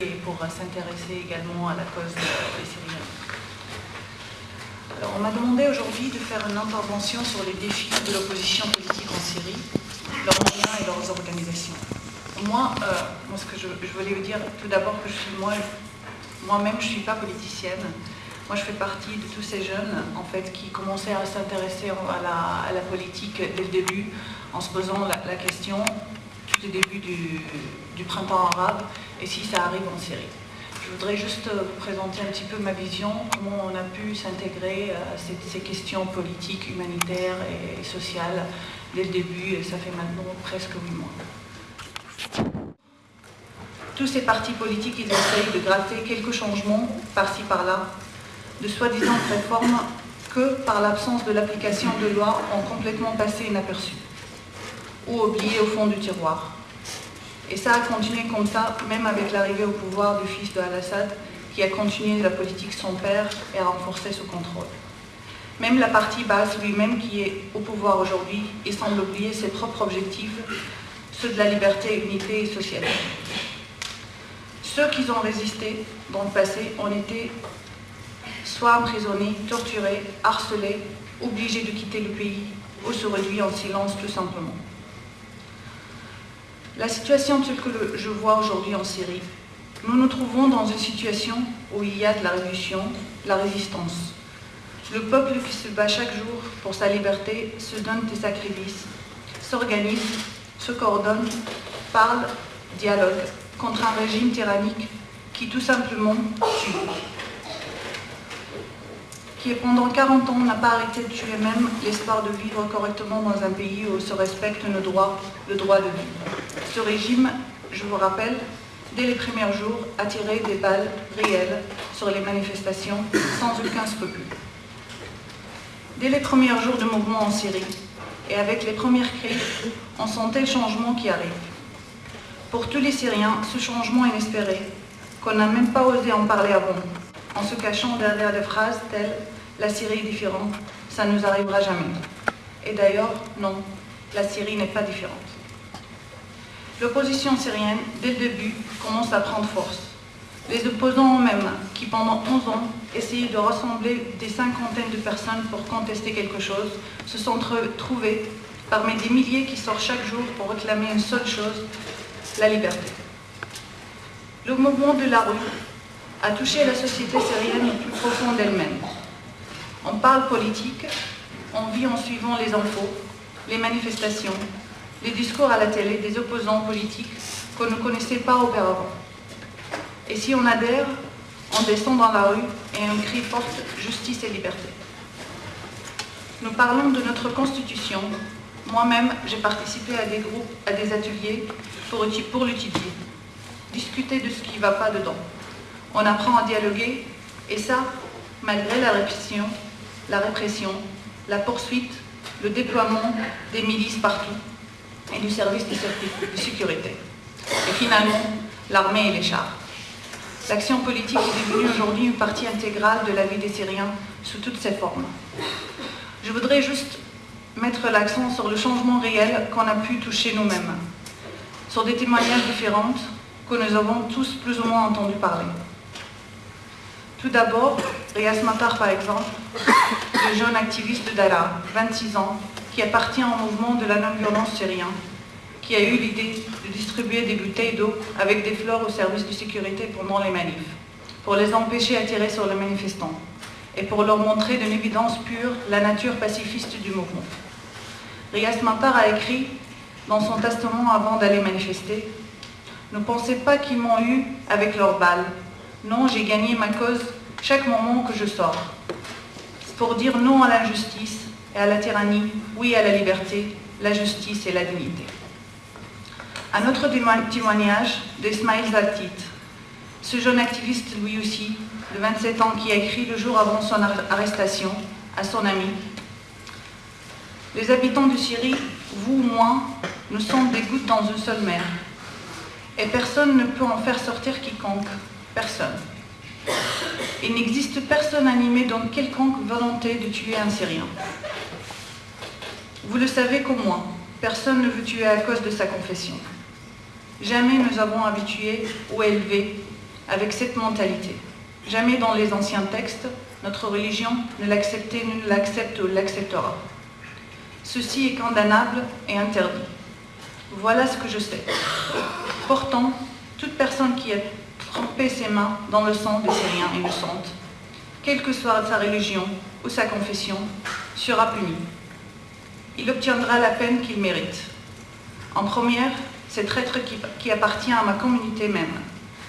et pour s'intéresser également à la cause des Syriens. Alors, on m'a demandé aujourd'hui de faire une intervention sur les défis de l'opposition politique en Syrie, leurs moyens et leurs organisations. Moi, ce que je voulais vous dire tout d'abord que moi-même, je ne suis pas politicienne. Moi, je fais partie de tous ces jeunes en fait, qui commençaient à s'intéresser à la politique dès le début, en se posant la question tout au début du printemps arabe et si ça arrive en Syrie. Je voudrais juste vous présenter un petit peu ma vision, comment on a pu s'intégrer à ces questions politiques, humanitaires et sociales dès le début, et ça fait maintenant presque 8 mois. Tous ces partis politiques, ils essayent de gratter quelques changements par-ci par-là, de soi-disant réformes que, par l'absence de l'application de lois, ont complètement passé inaperçues ou oubliées au fond du tiroir. Et ça a continué comme ça, même avec l'arrivée au pouvoir du fils de Al-Assad, qui a continué la politique sans père et a renforcé ce contrôle. Même la partie basse lui-même, qui est au pouvoir aujourd'hui, il semble oublier ses propres objectifs, ceux de la liberté, unité et société. Ceux qui ont résisté dans le passé ont été soit emprisonnés, torturés, harcelés, obligés de quitter le pays ou se réduits en silence tout simplement. La situation telle que je vois aujourd'hui en Syrie, nous nous trouvons dans une situation où il y a de la révolution, de la résistance. Le peuple qui se bat chaque jour pour sa liberté se donne des sacrifices, s'organise, se coordonne, parle, dialogue contre un régime tyrannique qui tout simplement tue. Qui pendant 40 ans n'a pas arrêté de tuer même l'espoir de vivre correctement dans un pays où se respectent nos droits, le droit de vivre. Ce régime, je vous rappelle, dès les premiers jours, a tiré des balles réelles sur les manifestations sans aucun scrupule. Dès les premiers jours de mouvement en Syrie, et avec les premières crises, on sentait le changement qui arrive. Pour tous les Syriens, ce changement inespéré, qu'on n'a même pas osé en parler avant, en se cachant derrière des phrases telles « la Syrie est différente, ça ne nous arrivera jamais ». Et d'ailleurs, non, la Syrie n'est pas différente. L'opposition syrienne, dès le début, commence à prendre force. Les opposants eux-mêmes, qui pendant 11 ans essayaient de rassembler des cinquantaines de personnes pour contester quelque chose, se sont trouvés parmi des milliers qui sortent chaque jour pour réclamer une seule chose, la liberté. Le mouvement de la rue a touché la société syrienne au plus profond d'elle-même. On parle politique, on vit en suivant les infos, les manifestations, les discours à la télé des opposants politiques qu'on ne connaissait pas auparavant. Et si on adhère, on descend dans la rue et on crie forte « justice et liberté ». Nous parlons de notre constitution. Moi-même, j'ai participé à des groupes, à des ateliers pour l'étudier, discuter de ce qui ne va pas dedans. On apprend à dialoguer, et ça, malgré la répression, la poursuite, le déploiement des milices partout et du service de sécurité. Et finalement, l'armée et les chars. L'action politique est devenue aujourd'hui une partie intégrale de la vie des Syriens sous toutes ses formes. Je voudrais juste mettre l'accent sur le changement réel qu'on a pu toucher nous-mêmes, sur des témoignages différents que nous avons tous plus ou moins entendu parler. Tout d'abord, Riaz Matar, par exemple, le jeune activiste de Daraa, 26 ans, qui appartient au mouvement de la non-violence syrien, qui a eu l'idée de distribuer des bouteilles d'eau avec des fleurs au service de sécurité pendant les manifs, pour les empêcher à tirer sur les manifestants et pour leur montrer d'une évidence pure la nature pacifiste du mouvement. Riaz Matar a écrit dans son testament avant d'aller manifester « Ne pensez pas qu'ils m'ont eu avec leurs balles. Non, j'ai gagné ma cause chaque moment que je sors. Pour dire non à l'injustice et à la tyrannie, oui à la liberté, la justice et la dignité. » Un autre témoignage d'Ismail Zaltit, ce jeune activiste lui aussi, de 27 ans, qui a écrit le jour avant son arrestation à son ami « Les habitants de Syrie, vous ou moi, nous sommes des gouttes dans une seule mer. Et personne ne peut en faire sortir quiconque. Personne. Il n'existe personne animé d'une quelconque volonté de tuer un Syrien. Vous le savez comme moi, personne ne veut tuer à cause de sa confession. Jamais nous avons habitué ou élevé avec cette mentalité. Jamais dans les anciens textes, notre religion ne l'acceptait, ne l'accepte ou l'acceptera. Ceci est condamnable et interdit. Voilà ce que je sais. Pourtant, toute personne qui a trempé ses mains dans le sang des Syriens innocentes, quelle que soit sa religion ou sa confession, sera puni. Il obtiendra la peine qu'il mérite. En première, c'est traître qui appartient à ma communauté même.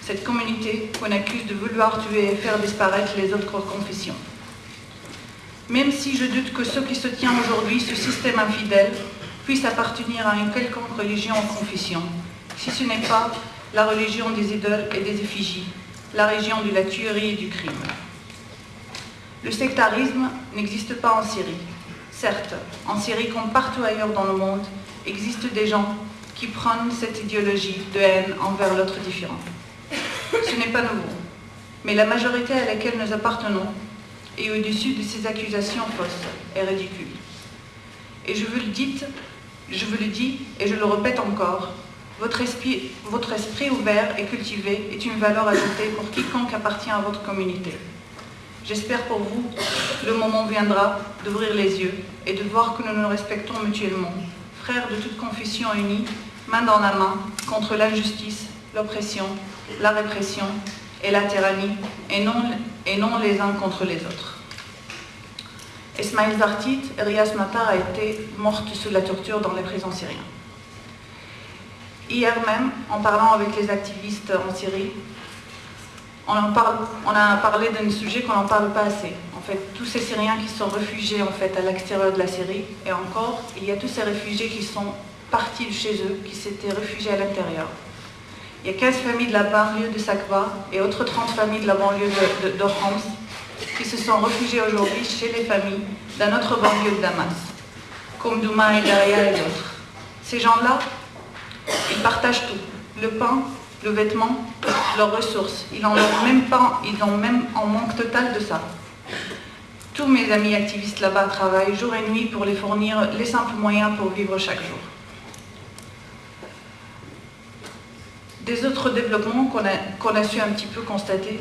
Cette communauté qu'on accuse de vouloir tuer et faire disparaître les autres confessions. Même si je doute que ceux qui soutiennent aujourd'hui ce système infidèle puissent appartenir à une quelconque religion ou confession, si ce n'est pas la religion des idoles et des effigies, la religion de la tuerie et du crime. Le sectarisme n'existe pas en Syrie. Certes, en Syrie comme partout ailleurs dans le monde, existent des gens qui prennent cette idéologie de haine envers l'autre différent. Ce n'est pas nouveau, mais la majorité à laquelle nous appartenons est au-dessus de ces accusations fausses et ridicules. Et je vous le dis et je le répète encore, votre esprit ouvert et cultivé est une valeur ajoutée pour quiconque appartient à votre communauté. J'espère pour vous, le moment viendra d'ouvrir les yeux et de voir que nous nous respectons mutuellement, frères de toute confession unis, main dans la main, contre l'injustice, l'oppression, la répression et la tyrannie, et non les uns contre les autres. Esmaïl Zartit et Riaz Matar a été morte sous la torture dans les prisons syriennes. Hier même, en parlant avec les activistes en Syrie, on a parlé d'un sujet qu'on n'en parle pas assez. En fait, tous ces Syriens qui sont réfugiés en fait, à l'extérieur de la Syrie, et encore, il y a tous ces réfugiés qui sont partis de chez eux, qui s'étaient réfugiés à l'intérieur. Il y a 15 familles de la banlieue de Sakba et autres 30 familles de la banlieue de Homs qui se sont réfugiées aujourd'hui chez les familles d'un autre banlieue de Damas, comme Douma et Daria et d'autres. Ces gens-là, ils partagent tout, le pain, le vêtement, leurs ressources. Ils en ont même en manque total de ça. Tous mes amis activistes là-bas travaillent jour et nuit pour les fournir les simples moyens pour vivre chaque jour. Des autres développements qu'on a su un petit peu constater,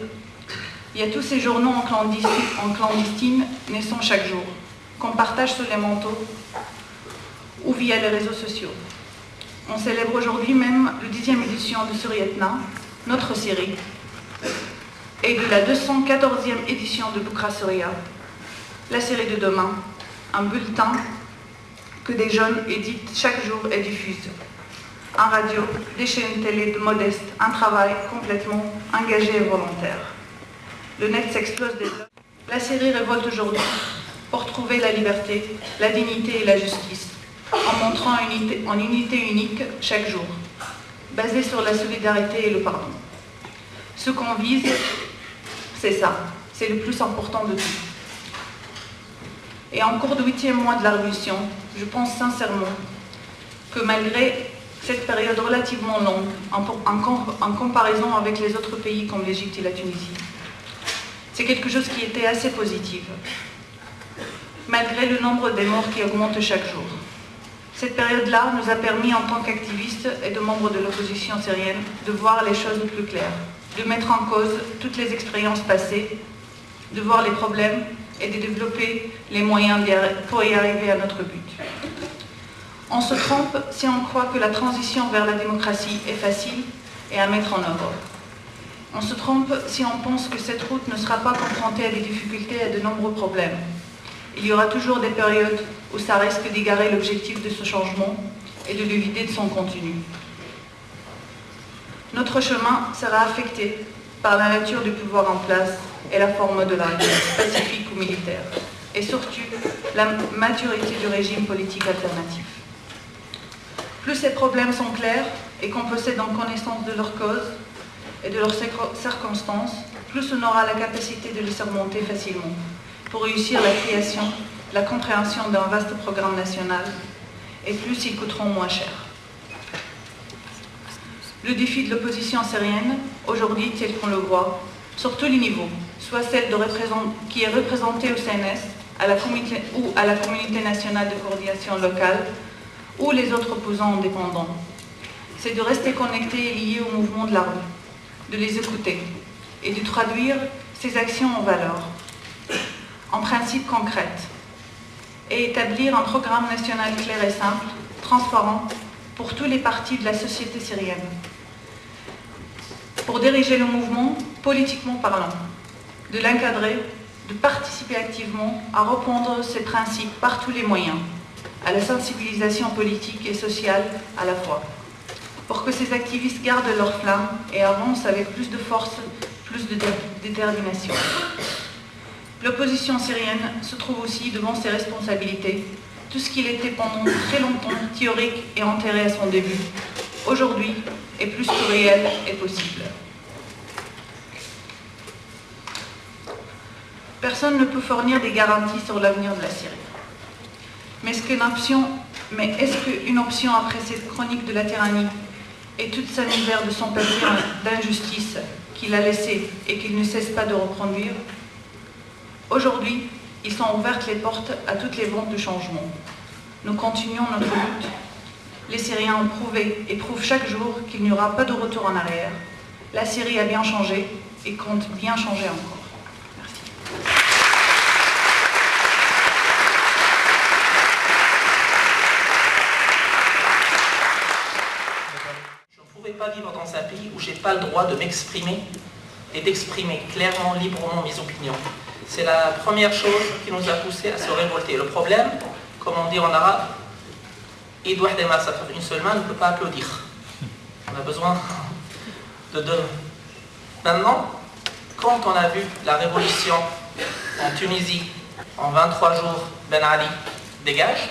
il y a tous ces journaux en clandestine naissant chaque jour, qu'on partage sous les manteaux ou via les réseaux sociaux. On célèbre aujourd'hui même la 10e édition de Surietna, notre Syrie, et de la 214e édition de Boukra Surya, la série de demain, un bulletin que des jeunes éditent chaque jour et diffusent. Un radio, des chaînes télé modestes, un travail complètement engagé et volontaire. Le net s'explose des blocs. La série révolte aujourd'hui pour trouver la liberté, la dignité et la justice, en montrant une unité unique chaque jour, basée sur la solidarité et le pardon. Ce qu'on vise, c'est ça, c'est le plus important de tout. Et en cours de 8e mois de la Révolution, je pense sincèrement que malgré cette période relativement longue, en comparaison avec les autres pays comme l'Égypte et la Tunisie, c'est quelque chose qui était assez positif, malgré le nombre des morts qui augmente chaque jour. Cette période-là nous a permis, en tant qu'activistes et de membres de l'opposition syrienne, de voir les choses plus claires, de mettre en cause toutes les expériences passées, de voir les problèmes et de développer les moyens pour y arriver à notre but. On se trompe si on croit que la transition vers la démocratie est facile et à mettre en œuvre. On se trompe si on pense que cette route ne sera pas confrontée à des difficultés et à de nombreux problèmes. Il y aura toujours des périodes où ça risque d'égarer l'objectif de ce changement et de le vider de son contenu. Notre chemin sera affecté par la nature du pouvoir en place et la forme de la réponse, pacifique ou militaire, et surtout la maturité du régime politique alternatif. Plus ces problèmes sont clairs et qu'on possède en connaissance de leur cause et de leurs circonstances, plus on aura la capacité de les surmonter facilement pour réussir la création, la compréhension d'un vaste programme national, et plus ils coûteront moins cher. Le défi de l'opposition syrienne, aujourd'hui tel qu'on le voit, sur tous les niveaux, soit celle qui est représentée au CNS, à la communauté nationale de coordination locale, ou les autres opposants indépendants, c'est de rester connectés et liés au mouvement de la rue, de les écouter et de traduire ces actions en valeurs, en principes concrets, et établir un programme national clair et simple, transparent, pour tous les partis de la société syrienne, pour diriger le mouvement politiquement parlant, de l'encadrer, de participer activement à répandre ces principes par tous les moyens, à la sensibilisation politique et sociale à la fois, pour que ces activistes gardent leur flamme et avancent avec plus de force, plus de détermination. L'opposition syrienne se trouve aussi devant ses responsabilités. Tout ce qu'il était pendant très longtemps théorique et enterré à son début, aujourd'hui est plus que réel et possible. Personne ne peut fournir des garanties sur l'avenir de la Syrie. Mais est-ce qu'une option après cette chronique de la tyrannie et toute sa misère de son passé d'injustice qu'il a laissé et qu'il ne cesse pas de reproduire? Aujourd'hui, ils sont ouvertes les portes à toutes les ventes de changement. Nous continuons notre lutte. Les Syriens ont prouvé et prouvent chaque jour qu'il n'y aura pas de retour en arrière. La Syrie a bien changé et compte bien changer encore. Merci. Je ne pourrais pas vivre dans un pays où je n'ai pas le droit de m'exprimer et d'exprimer clairement, librement mes opinions. C'est la première chose qui nous a poussé à se révolter. Le problème, comme on dit en arabe, ça fait une seule main ne peut pas applaudir. On a besoin de deux. Maintenant, quand on a vu la révolution en Tunisie, en 23 jours, Ben Ali dégage,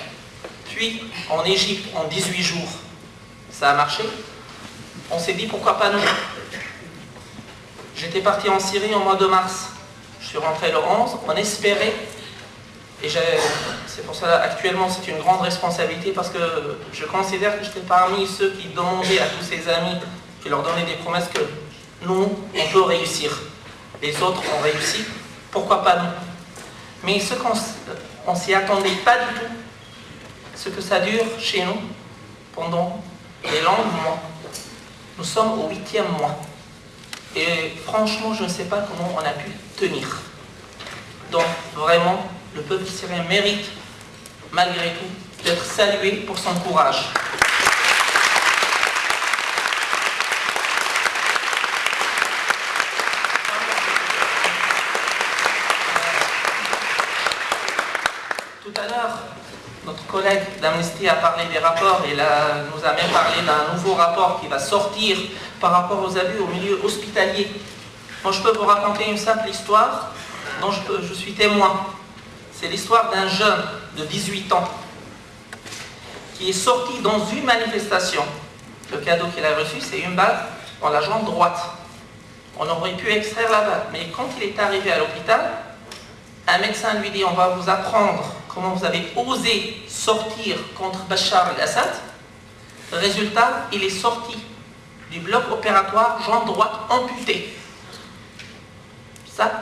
puis en Égypte, en 18 jours, ça a marché, on s'est dit pourquoi pas nous. J'étais parti en Syrie au mois de mars. Je suis rentré le 11, on espérait, et c'est pour ça actuellement c'est une grande responsabilité parce que je considère que j'étais parmi ceux qui demandaient à tous ces amis, qui leur donnaient des promesses que nous, on peut réussir. Les autres ont réussi, pourquoi pas nous? Mais ce qu'on s'y attendait pas du tout, ce que ça dure chez nous pendant des longs mois. Nous sommes au 8e mois. Et franchement, je ne sais pas comment on a pu tenir. Donc vraiment, le peuple syrien mérite, malgré tout, d'être salué pour son courage. Tout à l'heure, notre collègue d'Amnesty a parlé des rapports et nous a même parlé d'un nouveau rapport qui va sortir par rapport aux abus au milieu hospitalier. Moi, je peux vous raconter une simple histoire dont je suis témoin. C'est l'histoire d'un jeune de 18 ans qui est sorti dans une manifestation. Le cadeau qu'il a reçu, c'est une balle dans la jambe droite. On aurait pu extraire la balle, mais quand il est arrivé à l'hôpital, un médecin lui dit « On va vous apprendre comment vous avez osé sortir contre Bachar el-Assad ». Résultat, il est sorti du bloc opératoire, jambe droite amputée. Ça,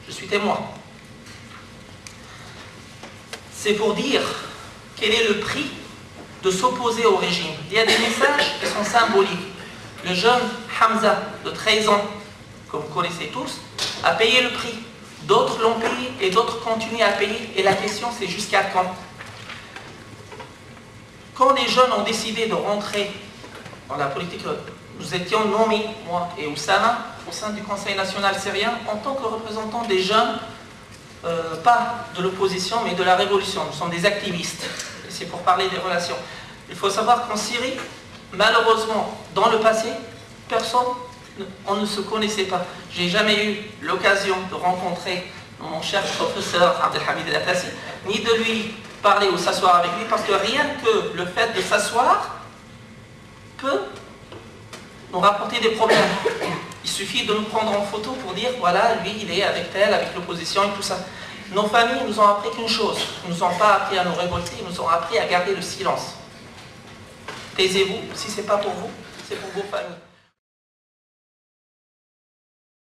je suis témoin. C'est pour dire quel est le prix de s'opposer au régime. Il y a des messages qui sont symboliques. Le jeune Hamza, de 13 ans, que vous connaissez tous, a payé le prix. D'autres l'ont payé et d'autres continuent à payer. Et la question, c'est jusqu'à quand? Quand les jeunes ont décidé de rentrer dans la politique, nous étions nommés, moi et Oussama, au sein du Conseil national syrien, en tant que représentants des jeunes, pas de l'opposition, mais de la révolution. Nous sommes des activistes. Et c'est pour parler des relations. Il faut savoir qu'en Syrie, malheureusement, dans le passé, on ne se connaissait pas. J'ai jamais eu l'occasion de rencontrer mon cher professeur Abdelhamid El Atassi, ni de lui parler ou s'asseoir avec lui, parce que rien que le fait de s'asseoir peut nous rapporter des problèmes. Il suffit de nous prendre en photo pour dire, voilà, lui, il est avec tel, avec l'opposition et tout ça. Nos familles nous ont appris qu'une chose, ils ne nous ont pas appris à nous révolter, ils nous ont appris à garder le silence. Taisez-vous, si ce n'est pas pour vous, c'est pour vos familles.